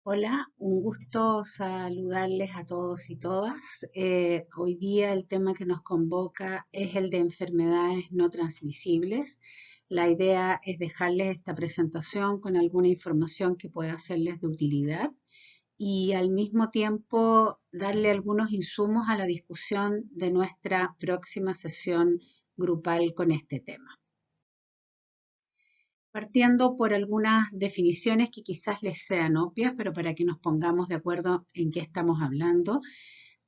Hola, un gusto saludarles a todos y todas. Hoy día el tema que nos convoca es el de enfermedades no transmisibles. La idea es dejarles esta presentación con alguna información que pueda serles de utilidad y al mismo tiempo darle algunos insumos a la discusión de nuestra próxima sesión grupal con este tema. Partiendo por algunas definiciones que quizás les sean obvias, pero para que nos pongamos de acuerdo en qué estamos hablando,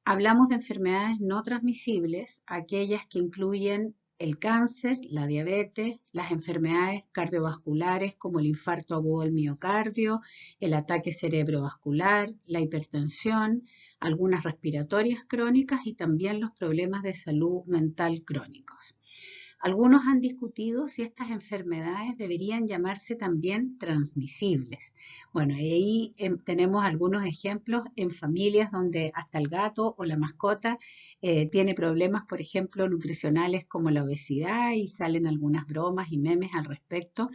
hablamos de enfermedades no transmisibles, aquellas que incluyen el cáncer, la diabetes, las enfermedades cardiovasculares como el infarto agudo del miocardio, el ataque cerebrovascular, la hipertensión, algunas respiratorias crónicas y también los problemas de salud mental crónicos. Algunos han discutido si estas enfermedades deberían llamarse también transmisibles. Bueno, ahí tenemos algunos ejemplos en familias donde hasta el gato o la mascota tiene problemas, por ejemplo, nutricionales como la obesidad y salen algunas bromas y memes al respecto.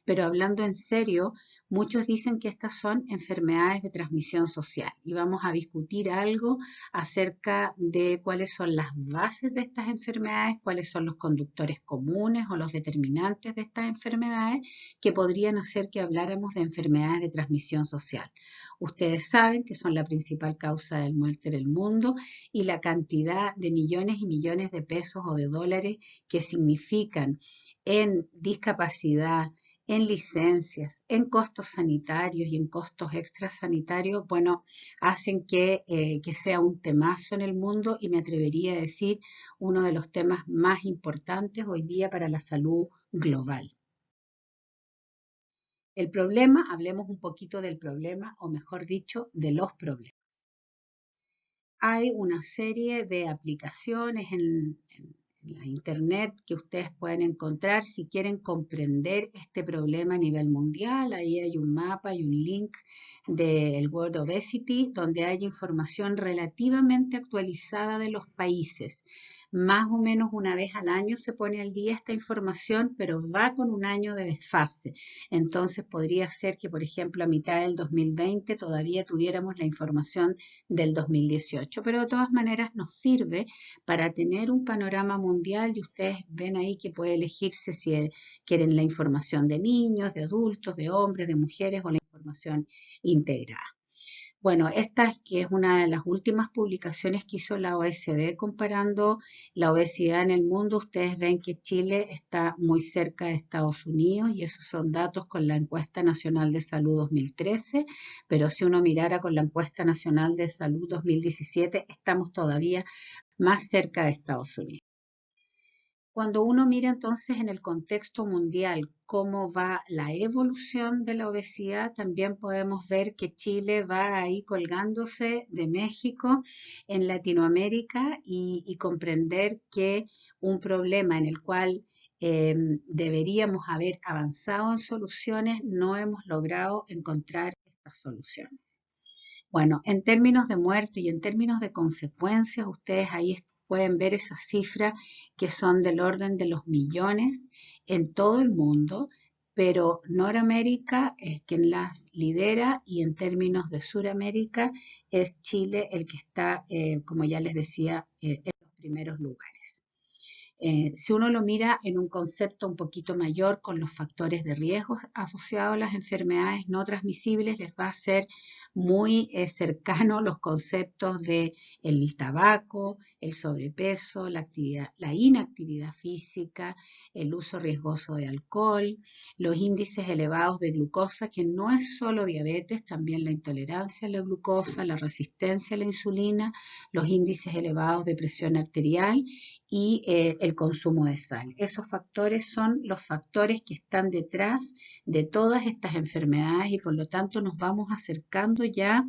Pero hablando en serio, muchos dicen que estas son enfermedades de transmisión social y vamos a discutir algo acerca de cuáles son las bases de estas enfermedades, cuáles son los conductores comunes o los determinantes de estas enfermedades que podrían hacer que habláramos de enfermedades de transmisión social. Ustedes saben que son la principal causa de muerte en el mundo y la cantidad de millones y millones de pesos o de dólares que significan en discapacidad, en licencias, en costos sanitarios y en costos extrasanitarios, bueno, hacen que sea un temazo en el mundo y me atrevería a decir uno de los temas más importantes hoy día para la salud global. El problema, hablemos un poquito del problema, o mejor dicho, de los problemas. Hay una serie de aplicaciones en la internet que ustedes pueden encontrar si quieren comprender este problema a nivel mundial. Ahí hay un mapa y un link del World Obesity donde hay información relativamente actualizada de los países. Más o menos una vez al año se pone al día esta información, pero va con un año de desfase. Entonces podría ser que, por ejemplo, a mitad del 2020 todavía tuviéramos la información del 2018, pero de todas maneras nos sirve para tener un panorama mundial y ustedes ven ahí que puede elegirse si quieren la información de niños, de adultos, de hombres, de mujeres o la información integrada. Bueno, esta que es una de las últimas publicaciones que hizo la OECD comparando la obesidad en el mundo. Ustedes ven que Chile está muy cerca de Estados Unidos y esos son datos con la Encuesta Nacional de Salud 2013, pero si uno mirara con la Encuesta Nacional de Salud 2017, estamos todavía más cerca de Estados Unidos. Cuando uno mira entonces en el contexto mundial cómo va la evolución de la obesidad, también podemos ver que Chile va ahí colgándose de México en Latinoamérica y comprender que un problema en el cual deberíamos haber avanzado en soluciones, no hemos logrado encontrar estas soluciones. Bueno, en términos de muerte y en términos de consecuencias, ustedes ahí pueden ver esas cifras que son del orden de los millones en todo el mundo, pero Noramérica es quien las lidera y en términos de Suramérica es Chile el que está, como ya les decía, en los primeros lugares. Si uno lo mira en un concepto un poquito mayor con los factores de riesgo asociados a las enfermedades no transmisibles, les va a ser muy cercano los conceptos de el tabaco, el sobrepeso, la inactividad física, el uso riesgoso de alcohol, los índices elevados de glucosa, que no es solo diabetes, también la intolerancia a la glucosa, la resistencia a la insulina, los índices elevados de presión arterial y el consumo de sal. Esos factores son los factores que están detrás de todas estas enfermedades y por lo tanto nos vamos acercando ya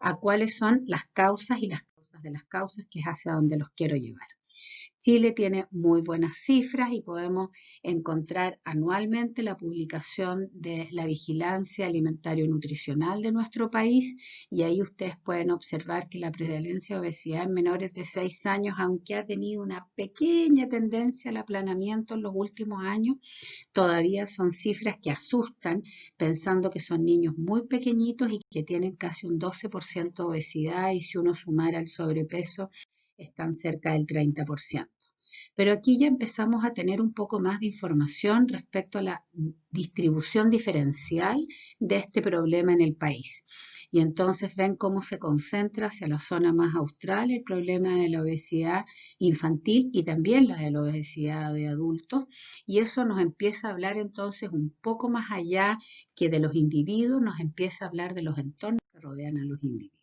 a cuáles son las causas y las causas de las causas, que es hacia donde los quiero llevar. Chile tiene muy buenas cifras y podemos encontrar anualmente la publicación de la vigilancia alimentario-nutricional de nuestro país y ahí ustedes pueden observar que la prevalencia de obesidad en menores de 6 años, aunque ha tenido una pequeña tendencia al aplanamiento en los últimos años, todavía son cifras que asustan pensando que son niños muy pequeñitos y que tienen casi un 12% de obesidad y si uno sumara el sobrepeso están cerca del 30%. Pero aquí ya empezamos a tener un poco más de información respecto a la distribución diferencial de este problema en el país. Y entonces ven cómo se concentra hacia la zona más austral el problema de la obesidad infantil y también la de la obesidad de adultos. Y eso nos empieza a hablar entonces un poco más allá que de los individuos, nos empieza a hablar de los entornos que rodean a los individuos.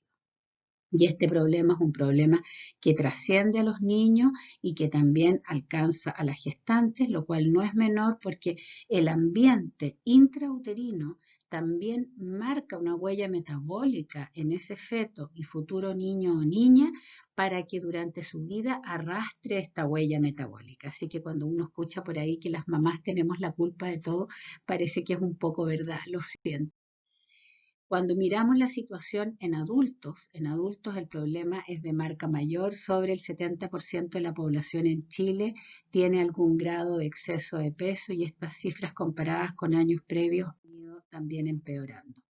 Y este problema es un problema que trasciende a los niños y que también alcanza a las gestantes, lo cual no es menor porque el ambiente intrauterino también marca una huella metabólica en ese feto y futuro niño o niña para que durante su vida arrastre esta huella metabólica. Así que cuando uno escucha por ahí que las mamás tenemos la culpa de todo, parece que es un poco verdad, lo siento. Cuando miramos la situación en adultos el problema es de marca mayor, sobre el 70% de la población en Chile tiene algún grado de exceso de peso y estas cifras comparadas con años previos han ido también empeorando.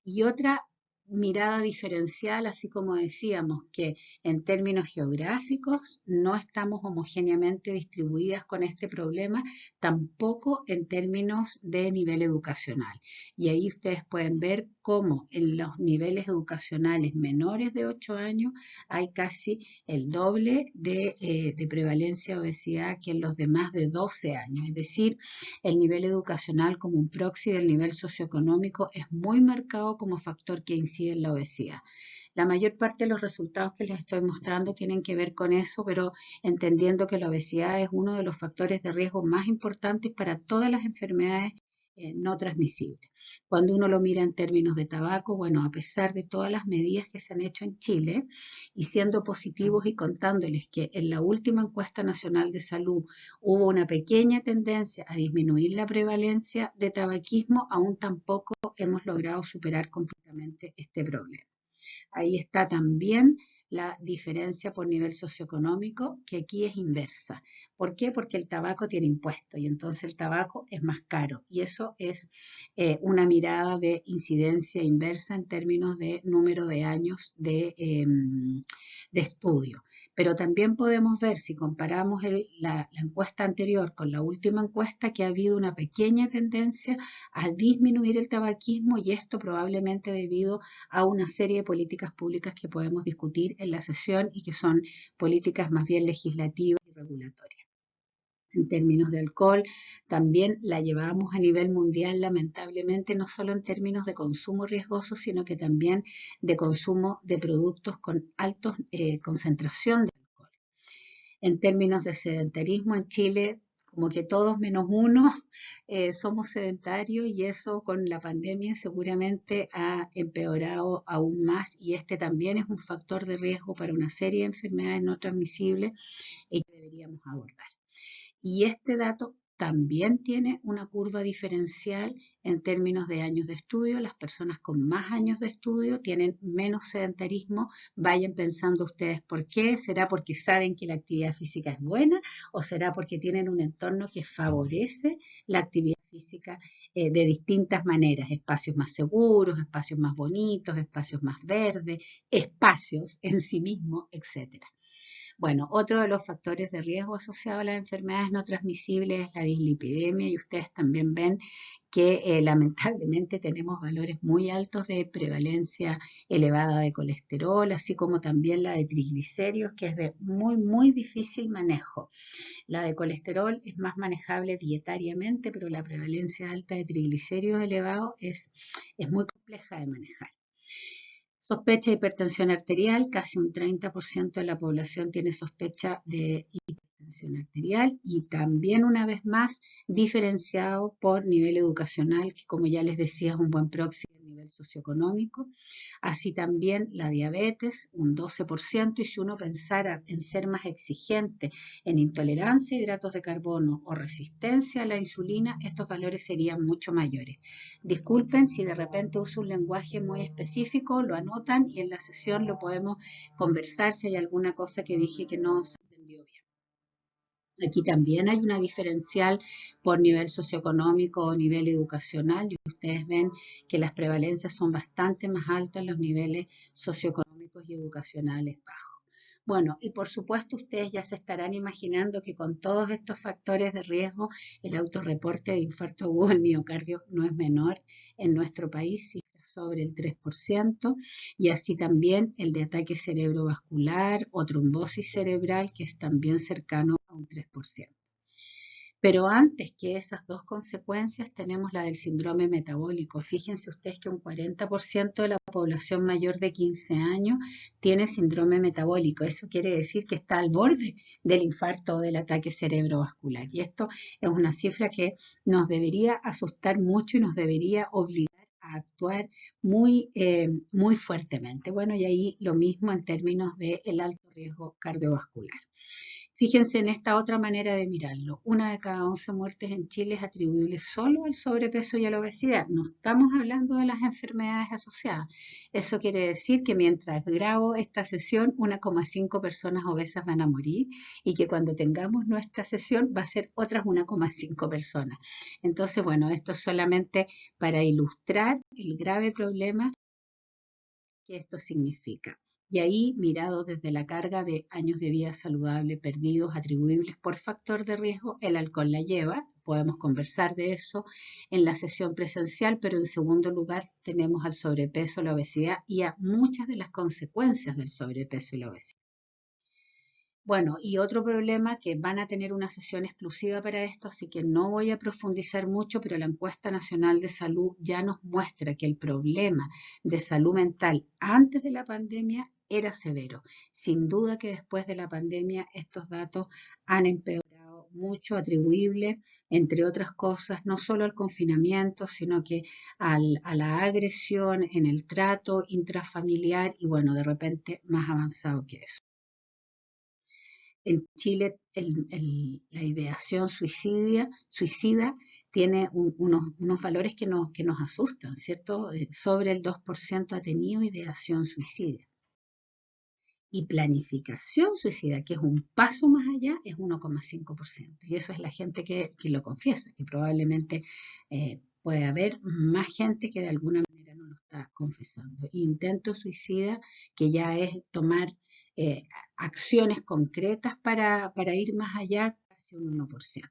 Y otra mirada diferencial, así como decíamos que en términos geográficos no estamos homogéneamente distribuidas con este problema, tampoco en términos de nivel educacional. Y ahí ustedes pueden ver cómo en los niveles educacionales menores de 8 años hay casi el doble de prevalencia de obesidad que en los de más de 12 años. Es decir, el nivel educacional como un proxy del nivel socioeconómico es muy marcado como factor que incide en la obesidad. La mayor parte de los resultados que les estoy mostrando tienen que ver con eso, pero entendiendo que la obesidad es uno de los factores de riesgo más importantes para todas las enfermedades no transmisibles. Cuando uno lo mira en términos de tabaco, bueno, a pesar de todas las medidas que se han hecho en Chile y siendo positivos y contándoles que en la última encuesta nacional de salud hubo una pequeña tendencia a disminuir la prevalencia de tabaquismo, aún tampoco hemos logrado superar completamente este problema. Ahí está también la diferencia por nivel socioeconómico, que aquí es inversa. ¿Por qué? Porque el tabaco tiene impuestos y entonces el tabaco es más caro. Y eso es una mirada de incidencia inversa en términos de número de años de estudio. Pero también podemos ver, si comparamos la encuesta anterior con la última encuesta, que ha habido una pequeña tendencia a disminuir el tabaquismo y esto probablemente debido a una serie de políticas públicas que podemos discutir en la sesión y que son políticas más bien legislativas y regulatorias. En términos de alcohol, también la llevamos a nivel mundial, lamentablemente, no solo en términos de consumo riesgoso, sino que también de consumo de productos con alta concentración de alcohol. En términos de sedentarismo en Chile, como que todos menos uno somos sedentarios y eso con la pandemia seguramente ha empeorado aún más y este también es un factor de riesgo para una serie de enfermedades no transmisibles y que deberíamos abordar. Y este dato también tiene una curva diferencial en términos de años de estudio. Las personas con más años de estudio tienen menos sedentarismo. Vayan pensando ustedes por qué. ¿Será porque saben que la actividad física es buena o será porque tienen un entorno que favorece la actividad física de distintas maneras? Espacios más seguros, espacios más bonitos, espacios más verdes, espacios en sí mismos, etcétera. Bueno, otro de los factores de riesgo asociados a las enfermedades no transmisibles es la dislipidemia y ustedes también ven que lamentablemente tenemos valores muy altos de prevalencia elevada de colesterol, así como también la de triglicéridos, que es de muy difícil manejo. La de colesterol es más manejable dietariamente, pero la prevalencia alta de triglicéridos elevados es muy compleja de manejar. Sospecha de hipertensión arterial, casi un 30% de la población tiene sospecha de hipertensión tensión arterial y también una vez más diferenciado por nivel educacional, que como ya les decía es un buen proxy del nivel socioeconómico. Así también la diabetes, un 12%, y si uno pensara en ser más exigente en intolerancia a hidratos de carbono o resistencia a la insulina, estos valores serían mucho mayores. Disculpen si de repente uso un lenguaje muy específico, lo anotan y en la sesión lo podemos conversar si hay alguna cosa que dije que no se entendió bien. Aquí también hay una diferencial por nivel socioeconómico o nivel educacional y ustedes ven que las prevalencias son bastante más altas en los niveles socioeconómicos y educacionales bajos. Bueno, y por supuesto ustedes ya se estarán imaginando que con todos estos factores de riesgo, el autorreporte de infarto agudo del miocardio no es menor en nuestro país, cifras sobre el 3%, y así también el de ataque cerebrovascular o trombosis cerebral, que es también cercano a un 3%. Pero antes que esas dos consecuencias tenemos la del síndrome metabólico. Fíjense ustedes que un 40% de la población mayor de 15 años tiene síndrome metabólico. Eso quiere decir que está al borde del infarto o del ataque cerebrovascular. Y esto es una cifra que nos debería asustar mucho y nos debería obligar a actuar muy fuertemente. Bueno, y ahí lo mismo en términos del alto riesgo cardiovascular. Fíjense en esta otra manera de mirarlo. Una de cada 11 muertes en Chile es atribuible solo al sobrepeso y a la obesidad. No estamos hablando de las enfermedades asociadas. Eso quiere decir que mientras grabo esta sesión, 1,5 personas obesas van a morir y que cuando tengamos nuestra sesión va a ser otras 1,5 personas. Entonces, bueno, esto es solamente para ilustrar el grave problema que esto significa. Y ahí, mirado desde la carga de años de vida saludable perdidos atribuibles por factor de riesgo, el alcohol la lleva. Podemos conversar de eso en la sesión presencial, pero en segundo lugar tenemos al sobrepeso, la obesidad y a muchas de las consecuencias del sobrepeso y la obesidad. Bueno, y otro problema que van a tener una sesión exclusiva para esto, así que no voy a profundizar mucho, pero la encuesta nacional de salud ya nos muestra que el problema de salud mental antes de la pandemia era severo. Sin duda que después de la pandemia estos datos han empeorado mucho, atribuible, entre otras cosas, no solo al confinamiento, sino que a la agresión en el trato intrafamiliar y bueno, de repente más avanzado que eso. En Chile la ideación suicida tiene unos valores que nos asustan, ¿cierto? Sobre el 2% ha tenido ideación suicida. Y planificación suicida, que es un paso más allá, es 1,5%. Y eso es la gente que lo confiesa, que probablemente puede haber más gente que de alguna manera no lo está confesando. Intento suicida, que ya es tomar acciones concretas para ir más allá, casi un 1%.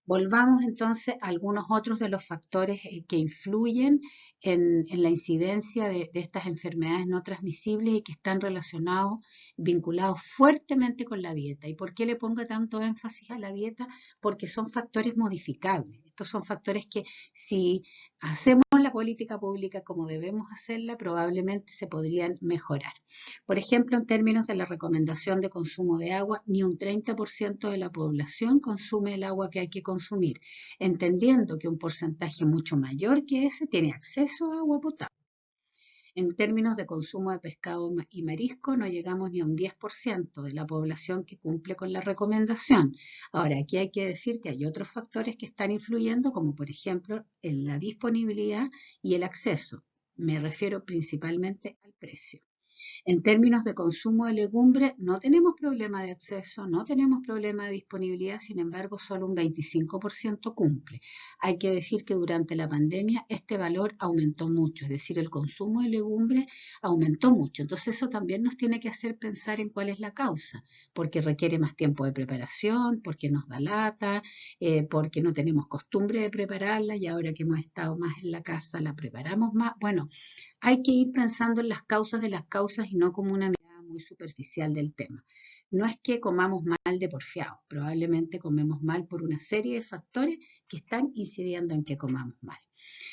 Volvamos entonces a algunos otros de los factores que influyen en la incidencia de estas enfermedades no transmisibles y que están relacionados, vinculados fuertemente con la dieta. ¿Y por qué le pongo tanto énfasis a la dieta? Porque son factores modificables. Estos son factores que si hacemos la política pública como debemos hacerla, probablemente se podrían mejorar. Por ejemplo, en términos de la recomendación de consumo de agua, ni un 30% de la población consume el agua que hay que consumir, entendiendo que un porcentaje mucho mayor que ese tiene acceso a agua potable. En términos de consumo de pescado y marisco, no llegamos ni a un 10% de la población que cumple con la recomendación. Ahora, aquí hay que decir que hay otros factores que están influyendo, como por ejemplo en la disponibilidad y el acceso. Me refiero principalmente al precio. En términos de consumo de legumbre, no tenemos problema de acceso, no tenemos problema de disponibilidad, sin embargo, solo un 25% cumple. Hay que decir que durante la pandemia este valor aumentó mucho, es decir, el consumo de legumbre aumentó mucho. Entonces eso también nos tiene que hacer pensar en cuál es la causa, porque requiere más tiempo de preparación, porque nos da lata, porque no tenemos costumbre de prepararla y ahora que hemos estado más en la casa la preparamos más. Bueno, hay que ir pensando en las causas de las causas y no como una mirada muy superficial del tema. No es que comamos mal de porfiado, probablemente comemos mal por una serie de factores que están incidiendo en que comamos mal.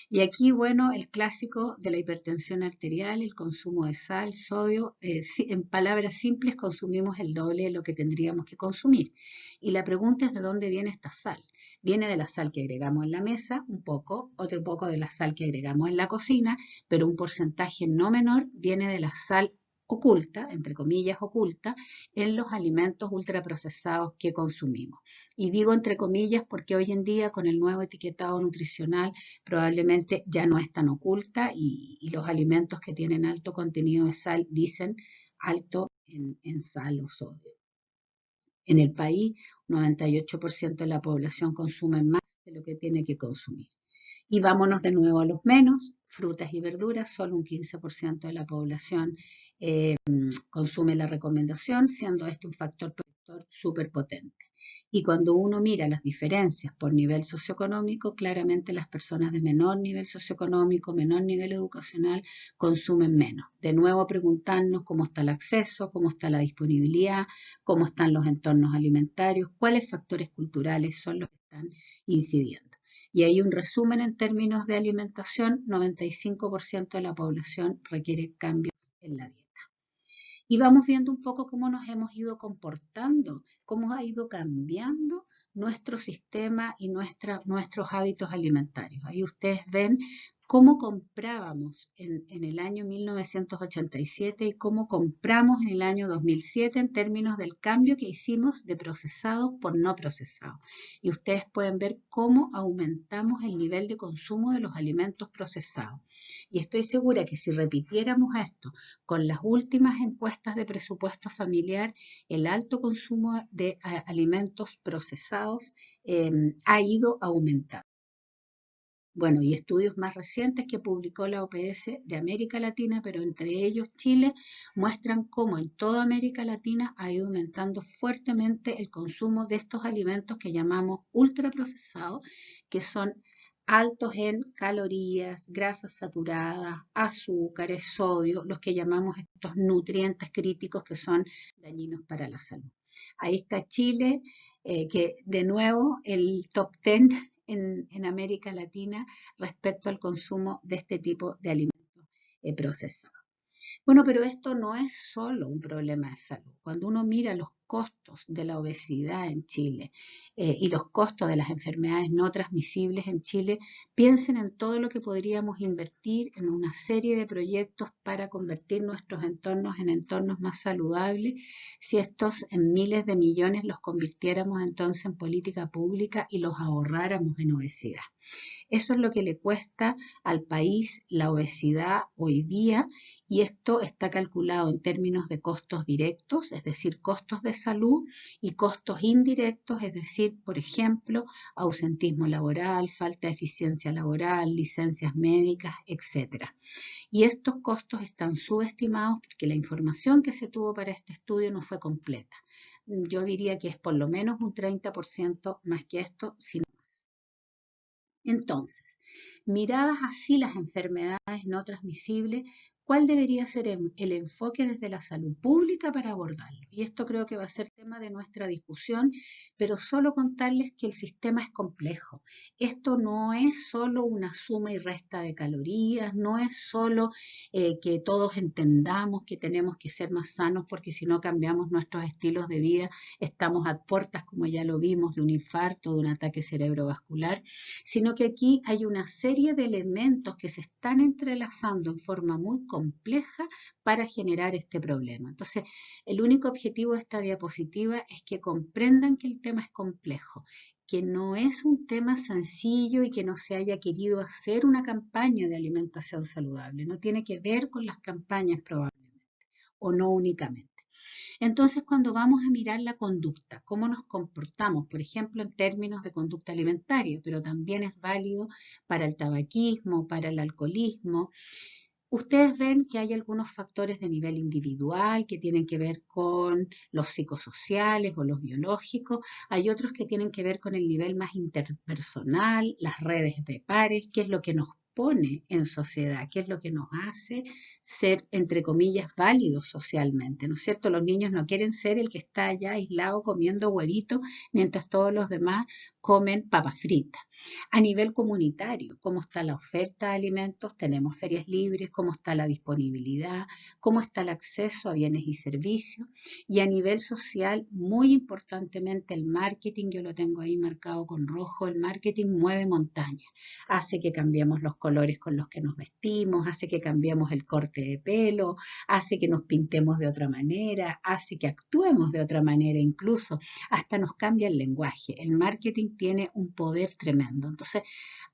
Y aquí, bueno, el clásico de la hipertensión arterial, el consumo de sal, sodio, en palabras simples consumimos el doble de lo que tendríamos que consumir. Y la pregunta es de dónde viene esta sal. Viene de la sal que agregamos en la mesa, un poco, otro poco de la sal que agregamos en la cocina, pero un porcentaje no menor viene de la sal oculta, entre comillas oculta, en los alimentos ultraprocesados que consumimos. Y digo entre comillas porque hoy en día con el nuevo etiquetado nutricional probablemente ya no es tan oculta y los alimentos que tienen alto contenido de sal dicen alto en sal o sodio. En el país, un 98% de la población consume más de lo que tiene que consumir. Y vámonos de nuevo a los menos, frutas y verduras, solo un 15% de la población consume la recomendación, siendo este un factor protector súper potente. Y cuando uno mira las diferencias por nivel socioeconómico, claramente las personas de menor nivel socioeconómico, menor nivel educacional, consumen menos. De nuevo preguntarnos cómo está el acceso, cómo está la disponibilidad, cómo están los entornos alimentarios, cuáles factores culturales son los que están incidiendo. Y hay un resumen en términos de alimentación, 95% de la población requiere cambios en la dieta. Y vamos viendo un poco cómo nos hemos ido comportando, cómo ha ido cambiando nuestro sistema y nuestros hábitos alimentarios. Ahí ustedes ven cómo comprábamos en el año 1987 y cómo compramos en el año 2007 en términos del cambio que hicimos de procesados por no procesados. Y ustedes pueden ver cómo aumentamos el nivel de consumo de los alimentos procesados. Y estoy segura que si repitiéramos esto con las últimas encuestas de presupuesto familiar, el alto consumo de alimentos procesados ha ido aumentando. Bueno, y estudios más recientes que publicó la OPS de América Latina, pero entre ellos Chile, muestran cómo en toda América Latina ha ido aumentando fuertemente el consumo de estos alimentos que llamamos ultraprocesados, que son altos en calorías, grasas saturadas, azúcares, sodio, los que llamamos estos nutrientes críticos que son dañinos para la salud. Ahí está Chile, que de nuevo el top 10 en América Latina respecto al consumo de este tipo de alimentos procesados. Bueno, pero esto no es solo un problema de salud. Cuando uno mira los costos de la obesidad en Chile y los costos de las enfermedades no transmisibles en Chile, piensen en todo lo que podríamos invertir en una serie de proyectos para convertir nuestros entornos en entornos más saludables, si estos en miles de millones los convirtiéramos entonces en política pública y los ahorráramos en obesidad. Eso es lo que le cuesta al país la obesidad hoy día y esto está calculado en términos de costos directos, es decir, costos de salud y costos indirectos, es decir, por ejemplo, ausentismo laboral, falta de eficiencia laboral, licencias médicas, etc. Y estos costos están subestimados porque la información que se tuvo para este estudio no fue completa. Yo diría que es por lo menos un 30% más que esto, si no más. Entonces, miradas así las enfermedades no transmisibles, ¿cuál debería ser el enfoque desde la salud pública para abordarlo? Y esto creo que va a ser tema de nuestra discusión, pero solo contarles que el sistema es complejo. Esto no es solo una suma y resta de calorías, no es solo que todos entendamos que tenemos que ser más sanos porque si no cambiamos nuestros estilos de vida, estamos a puertas, como ya lo vimos, de un infarto, de un ataque cerebrovascular, sino que aquí hay una serie de elementos que se están entrelazando en forma muy compleja para generar este problema. Entonces, el único objetivo de esta diapositiva es que comprendan que el tema es complejo, que no es un tema sencillo y que no se haya querido hacer una campaña de alimentación saludable. No tiene que ver con las campañas probablemente, o no únicamente. Entonces, cuando vamos a mirar la conducta, cómo nos comportamos, por ejemplo, en términos de conducta alimentaria, pero también es válido para el tabaquismo, para el alcoholismo, ustedes ven que hay algunos factores de nivel individual que tienen que ver con los psicosociales o los biológicos, hay otros que tienen que ver con el nivel más interpersonal, las redes de pares, qué es lo que nos pone en sociedad, qué es lo que nos hace ser, entre comillas, válidos socialmente, ¿no es cierto? Los niños no quieren ser el que está allá aislado comiendo huevitos mientras todos los demás comen papas fritas. A nivel comunitario, ¿cómo está la oferta de alimentos? Tenemos ferias libres, ¿cómo está la disponibilidad? ¿Cómo está el acceso a bienes y servicios? Y a nivel social, muy importantemente el marketing, yo lo tengo ahí marcado con rojo, el marketing mueve montañas, hace que cambiemos los colores con los que nos vestimos, hace que cambiemos el corte de pelo, hace que nos pintemos de otra manera, hace que actuemos de otra manera, incluso hasta nos cambia el lenguaje. El marketing tiene un poder tremendo. Entonces,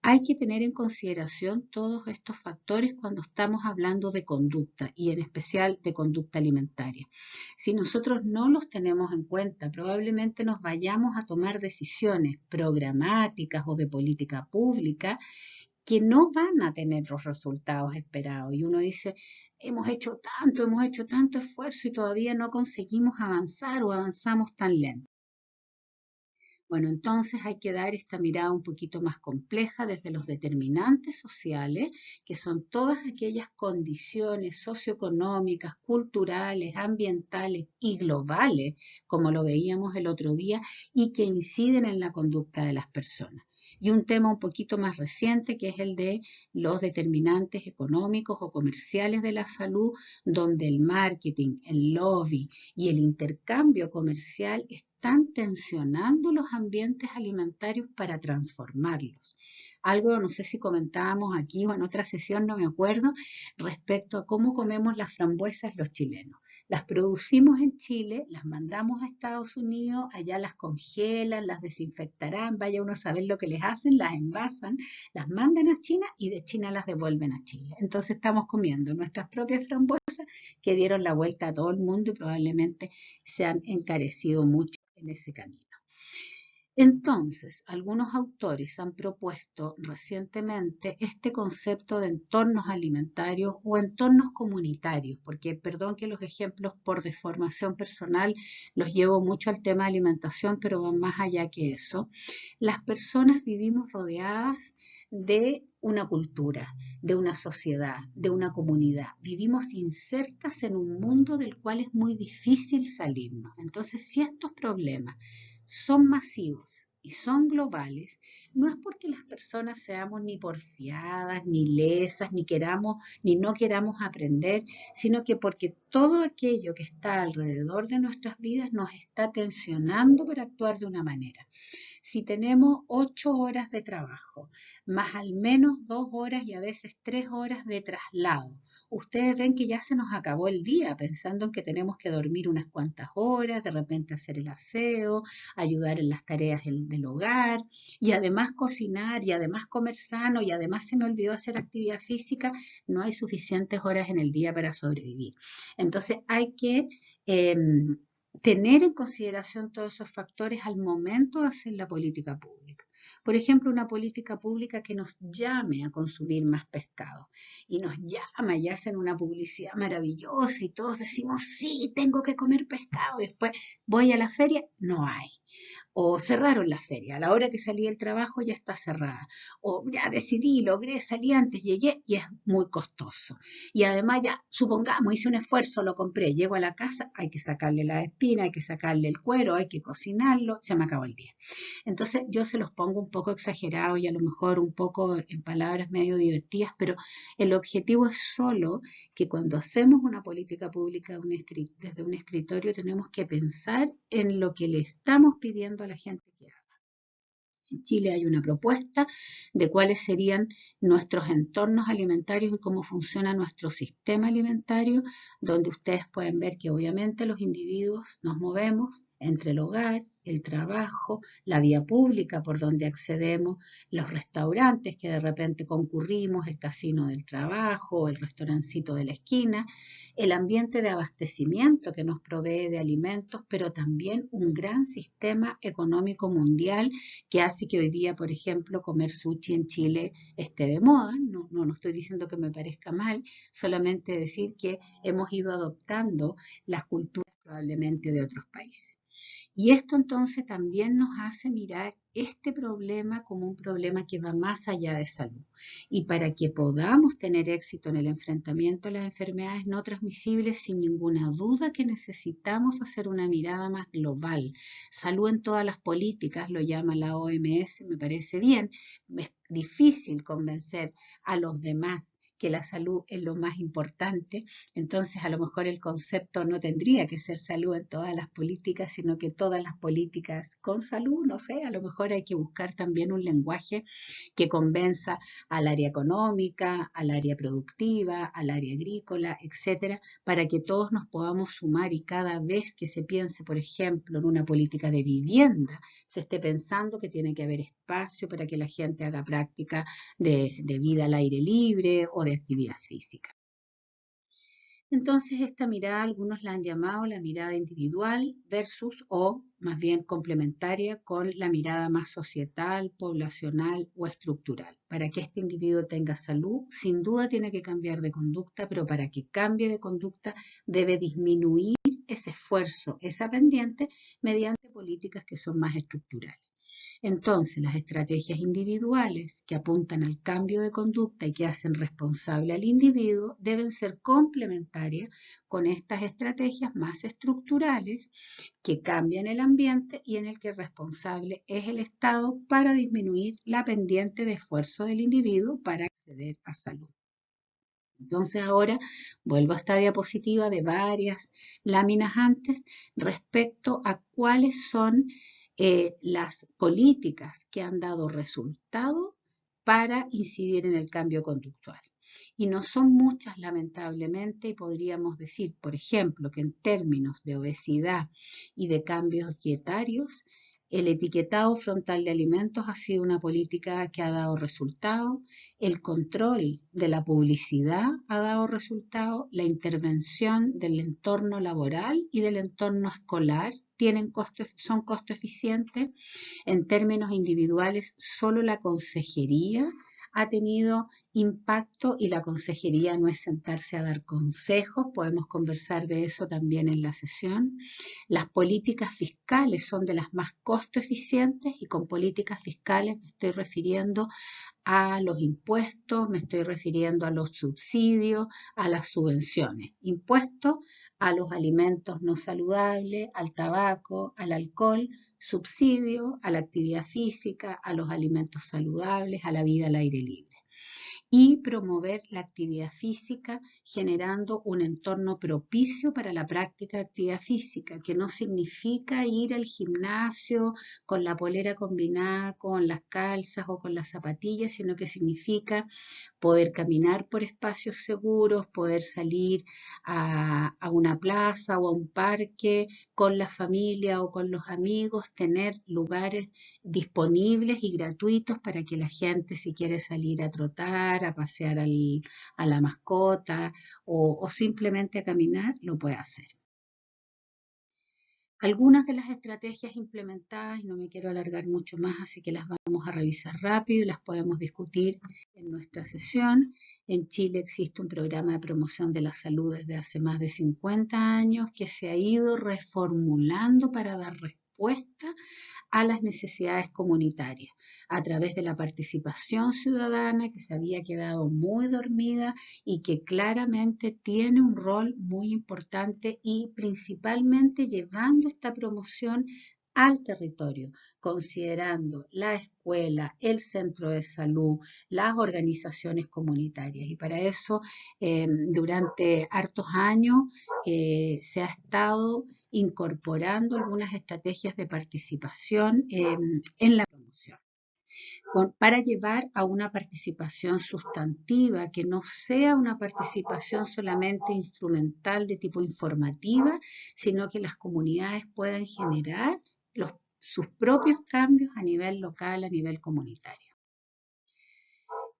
hay que tener en consideración todos estos factores cuando estamos hablando de conducta y en especial de conducta alimentaria. Si nosotros no los tenemos en cuenta, probablemente nos vayamos a tomar decisiones programáticas o de política pública que no van a tener los resultados esperados. Y uno dice, hemos hecho tanto esfuerzo y todavía no conseguimos avanzar o avanzamos tan lento. Bueno, entonces hay que dar esta mirada un poquito más compleja desde los determinantes sociales, que son todas aquellas condiciones socioeconómicas, culturales, ambientales y globales, como lo veíamos el otro día, y que inciden en la conducta de las personas. Y un tema un poquito más reciente, que es el de los determinantes económicos o comerciales de la salud, donde el marketing, el lobby y el intercambio comercial están tensionando los ambientes alimentarios para transformarlos. Algo, no sé si comentábamos aquí o en otra sesión, no me acuerdo, respecto a cómo comemos las frambuesas los chilenos. Las producimos en Chile, las mandamos a Estados Unidos, allá las congelan, las desinfectarán, vaya uno a saber lo que les hacen, las envasan, las mandan a China y de China las devuelven a Chile. Entonces estamos comiendo nuestras propias frambuesas que dieron la vuelta a todo el mundo y probablemente se han encarecido mucho en ese camino. Entonces, algunos autores han propuesto recientemente este concepto de entornos alimentarios o entornos comunitarios, porque perdón que los ejemplos por deformación personal los llevo mucho al tema de alimentación, pero van más allá que eso. Las personas vivimos rodeadas de una cultura, de una sociedad, de una comunidad. Vivimos insertas en un mundo del cual es muy difícil salirnos. Entonces, si estos problemas son masivos y son globales, no es porque las personas seamos ni porfiadas, ni lesas, ni queramos, ni no queramos aprender, sino que porque todo aquello que está alrededor de nuestras vidas nos está tensionando para actuar de una manera. Si tenemos 8 horas de trabajo, más al menos 2 horas y a veces 3 horas de traslado, ustedes ven que ya se nos acabó el día pensando en que tenemos que dormir unas cuantas horas, de repente hacer el aseo, ayudar en las tareas del hogar y además cocinar y además comer sano y además se me olvidó hacer actividad física, no hay suficientes horas en el día para sobrevivir. Entonces hay que tener en consideración todos esos factores al momento de hacer la política pública. Por ejemplo, una política pública que nos llame a consumir más pescado y nos llama y hacen una publicidad maravillosa y todos decimos, sí, tengo que comer pescado. Después voy a la feria, no hay. O cerraron la feria, a la hora que salí del trabajo ya está cerrada. O ya decidí, logré, salí antes, llegué y es muy costoso. Y además ya, supongamos, hice un esfuerzo, lo compré, llego a la casa, hay que sacarle la espina, hay que sacarle el cuero, hay que cocinarlo, se me acabó el día. Entonces yo se los pongo un poco exagerado y a lo mejor un poco en palabras medio divertidas, pero el objetivo es solo que cuando hacemos una política pública desde un escritorio tenemos que pensar en lo que le estamos pidiendo a la gente que haga. En Chile hay una propuesta de cuáles serían nuestros entornos alimentarios y cómo funciona nuestro sistema alimentario, donde ustedes pueden ver que obviamente los individuos nos movemos entre el hogar, el trabajo, la vía pública por donde accedemos, los restaurantes que de repente concurrimos, el casino del trabajo, el restaurancito de la esquina, el ambiente de abastecimiento que nos provee de alimentos, pero también un gran sistema económico mundial que hace que hoy día, por ejemplo, comer sushi en Chile esté de moda. No estoy diciendo que me parezca mal, solamente decir que hemos ido adoptando las culturas probablemente de otros países. Y esto entonces también nos hace mirar este problema como un problema que va más allá de salud. Y para que podamos tener éxito en el enfrentamiento a las enfermedades no transmisibles, sin ninguna duda que necesitamos hacer una mirada más global. Salud en todas las políticas, lo llama la OMS, me parece bien. Es difícil convencer a los demás que la salud es lo más importante, entonces a lo mejor el concepto no tendría que ser salud en todas las políticas, sino que todas las políticas con salud, no sé, a lo mejor hay que buscar también un lenguaje que convenza al área económica, al área productiva, al área agrícola, etcétera, para que todos nos podamos sumar y cada vez que se piense, por ejemplo, en una política de vivienda, se esté pensando que tiene que haber espacio para que la gente haga práctica de vida al aire libre o de actividad física. Entonces, esta mirada, algunos la han llamado la mirada individual versus o más bien complementaria con la mirada más societal, poblacional o estructural. Para que este individuo tenga salud, sin duda tiene que cambiar de conducta, pero para que cambie de conducta debe disminuir ese esfuerzo, esa pendiente, mediante políticas que son más estructurales. Entonces, las estrategias individuales que apuntan al cambio de conducta y que hacen responsable al individuo deben ser complementarias con estas estrategias más estructurales que cambian el ambiente y en el que el responsable es el Estado para disminuir la pendiente de esfuerzo del individuo para acceder a salud. Entonces ahora vuelvo a esta diapositiva de varias láminas antes respecto a cuáles son las políticas que han dado resultado para incidir en el cambio conductual. Y no son muchas, lamentablemente, y podríamos decir, por ejemplo, que en términos de obesidad y de cambios dietarios, el etiquetado frontal de alimentos ha sido una política que ha dado resultado, el control de la publicidad ha dado resultado, la intervención del entorno laboral y del entorno escolar son costo eficientes. En términos individuales, solo la consejería ha tenido impacto y la consejería no es sentarse a dar consejos, podemos conversar de eso también en la sesión. Las políticas fiscales son de las más costo eficientes y con políticas fiscales me estoy refiriendo a los impuestos, me estoy refiriendo a los subsidios, a las subvenciones. Impuestos a los alimentos no saludables, al tabaco, al alcohol, subsidio a la actividad física, a los alimentos saludables, a la vida al aire libre. Y promover la actividad física generando un entorno propicio para la práctica de actividad física, que no significa ir al gimnasio con la polera combinada con las calzas o con las zapatillas, sino que significa poder caminar por espacios seguros, poder salir a una plaza o a un parque con la familia o con los amigos, tener lugares disponibles y gratuitos para que la gente, si quiere salir a trotar, a pasear a la mascota o simplemente a caminar, lo pueda hacer. Algunas de las estrategias implementadas, y no me quiero alargar mucho más, así que las vamos a revisar rápido y las podemos discutir en nuestra sesión. En Chile existe un programa de promoción de la salud desde hace más de 50 años que se ha ido reformulando para dar respuesta a las necesidades comunitarias a través de la participación ciudadana que se había quedado muy dormida y que claramente tiene un rol muy importante y principalmente llevando esta promoción al territorio, considerando la escuela, el centro de salud, las organizaciones comunitarias. Y para eso, durante hartos años, se ha estado incorporando algunas estrategias de participación en la promoción para llevar a una participación sustantiva, que no sea una participación solamente instrumental de tipo informativa, sino que las comunidades puedan generar sus propios cambios a nivel local, a nivel comunitario.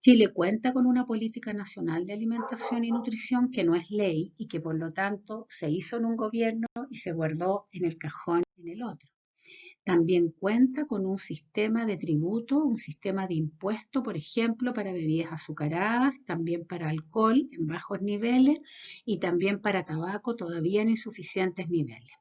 Chile cuenta con una política nacional de alimentación y nutrición que no es ley y que por lo tanto se hizo en un gobierno y se guardó en el cajón en el otro. También cuenta con un sistema de tributo, un sistema de impuesto, por ejemplo, para bebidas azucaradas, también para alcohol en bajos niveles y también para tabaco todavía en insuficientes niveles.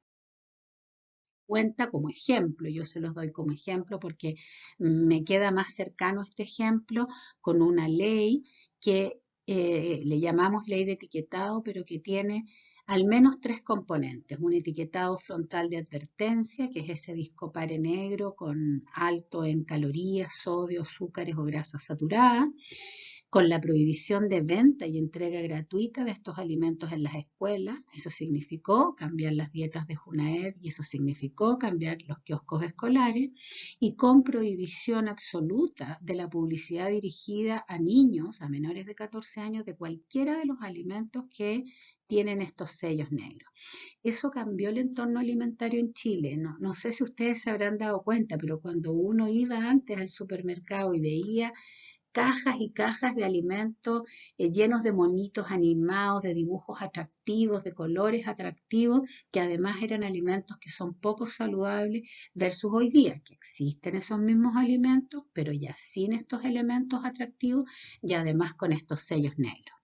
cuenta como ejemplo. Yo se los doy como ejemplo porque me queda más cercano este ejemplo con una ley que le llamamos ley de etiquetado, pero que tiene al menos tres componentes. Un etiquetado frontal de advertencia, que es ese discopare negro con alto en calorías, sodio, azúcares o grasas saturadas, con la prohibición de venta y entrega gratuita de estos alimentos en las escuelas. Eso significó cambiar las dietas de Junaed y eso significó cambiar los kioscos escolares, y con prohibición absoluta de la publicidad dirigida a niños, a menores de 14 años, de cualquiera de los alimentos que tienen estos sellos negros. Eso cambió el entorno alimentario en Chile. No sé si ustedes se habrán dado cuenta, pero cuando uno iba antes al supermercado y veía cajas y cajas de alimentos llenos de monitos animados, de dibujos atractivos, de colores atractivos, que además eran alimentos que son poco saludables, versus hoy día, que existen esos mismos alimentos, pero ya sin estos elementos atractivos y además con estos sellos negros.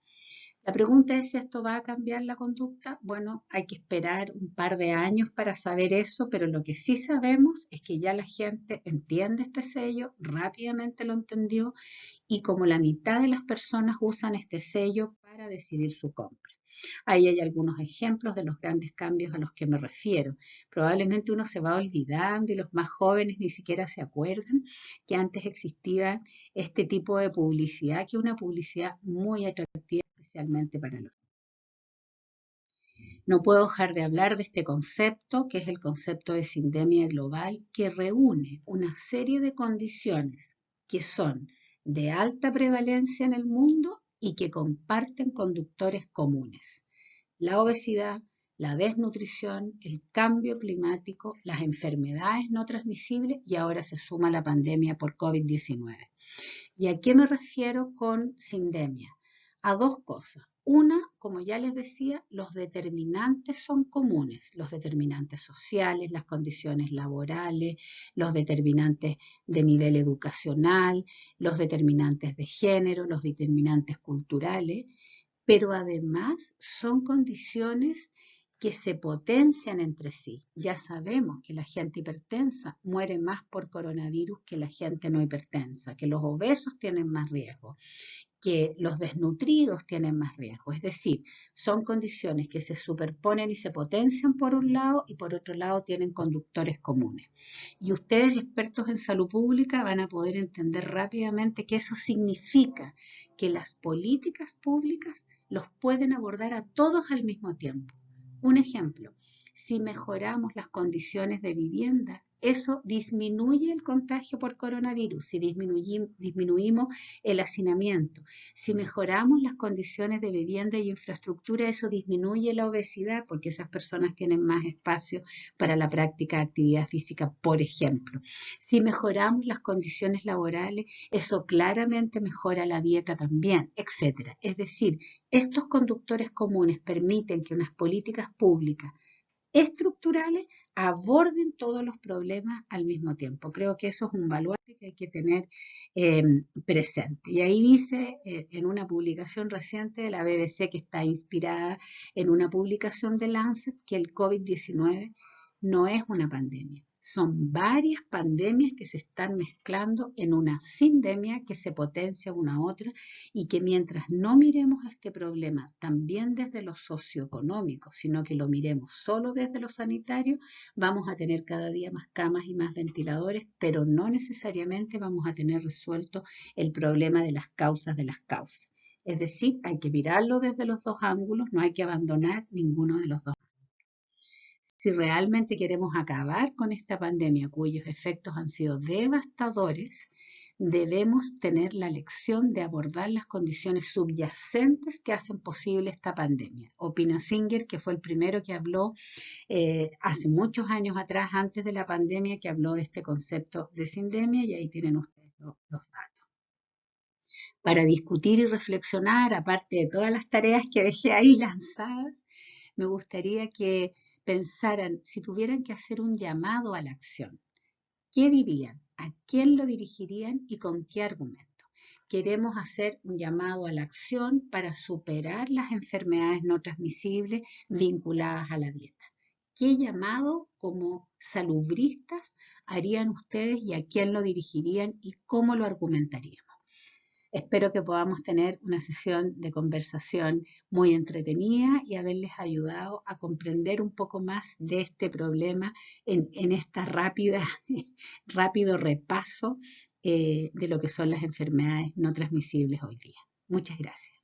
La pregunta es si esto va a cambiar la conducta. Bueno, hay que esperar un par de años para saber eso, pero lo que sí sabemos es que ya la gente entiende este sello, rápidamente lo entendió, y como la mitad de las personas usan este sello para decidir su compra. Ahí hay algunos ejemplos de los grandes cambios a los que me refiero. Probablemente uno se va olvidando y los más jóvenes ni siquiera se acuerdan que antes existía este tipo de publicidad, que es una publicidad muy atractiva, especialmente para los. No puedo dejar de hablar de este concepto, que es el concepto de sindemia global, que reúne una serie de condiciones que son de alta prevalencia en el mundo y que comparten conductores comunes: la obesidad, la desnutrición, el cambio climático, las enfermedades no transmisibles y ahora se suma la pandemia por COVID-19. ¿Y a qué me refiero con sindemia? A dos cosas. Una, como ya les decía, los determinantes son comunes, los determinantes sociales, las condiciones laborales, los determinantes de nivel educacional, los determinantes de género, los determinantes culturales, pero además son condiciones que se potencian entre sí. Ya sabemos que la gente hipertensa muere más por coronavirus que la gente no hipertensa, que los obesos tienen más riesgo, que los desnutridos tienen más riesgo. Es decir, son condiciones que se superponen y se potencian por un lado y por otro lado tienen conductores comunes. Y ustedes, expertos en salud pública, van a poder entender rápidamente que eso significa que las políticas públicas los pueden abordar a todos al mismo tiempo. Un ejemplo: si mejoramos las condiciones de vivienda, eso disminuye el contagio por coronavirus. Si disminuimos el hacinamiento, si mejoramos las condiciones de vivienda y infraestructura, eso disminuye la obesidad porque esas personas tienen más espacio para la práctica de actividad física, por ejemplo. Si mejoramos las condiciones laborales, eso claramente mejora la dieta también, etcétera. Es decir, estos conductores comunes permiten que unas políticas públicas estructurales aborden todos los problemas al mismo tiempo. Creo que eso es un baluarte que hay que tener eh, presente. Y ahí dice, en una publicación reciente de la BBC, que está inspirada en una publicación de Lancet, que el COVID-19 no es una pandemia. Son varias pandemias que se están mezclando en una sindemia que se potencia una a otra, y que mientras no miremos a este problema también desde lo socioeconómico, sino que lo miremos solo desde lo sanitario, vamos a tener cada día más camas y más ventiladores, pero no necesariamente vamos a tener resuelto el problema de las causas de las causas. Es decir, hay que mirarlo desde los dos ángulos, no hay que abandonar ninguno de los dos. Si realmente queremos acabar con esta pandemia, cuyos efectos han sido devastadores, debemos tener la lección de abordar las condiciones subyacentes que hacen posible esta pandemia. Opina Singer, que fue el primero que habló hace muchos años atrás, antes de la pandemia, que habló de este concepto de sindemia, y ahí tienen ustedes los datos. Para discutir y reflexionar, aparte de todas las tareas que dejé ahí lanzadas, me gustaría que pensaran, si tuvieran que hacer un llamado a la acción, ¿qué dirían? ¿A quién lo dirigirían y con qué argumento? Queremos hacer un llamado a la acción para superar las enfermedades no transmisibles vinculadas a la dieta. ¿Qué llamado como salubristas harían ustedes y a quién lo dirigirían y cómo lo argumentaríamos? Espero que podamos tener una sesión de conversación muy entretenida y haberles ayudado a comprender un poco más de este problema en esta rápido repaso de lo que son las enfermedades no transmisibles hoy día. Muchas gracias.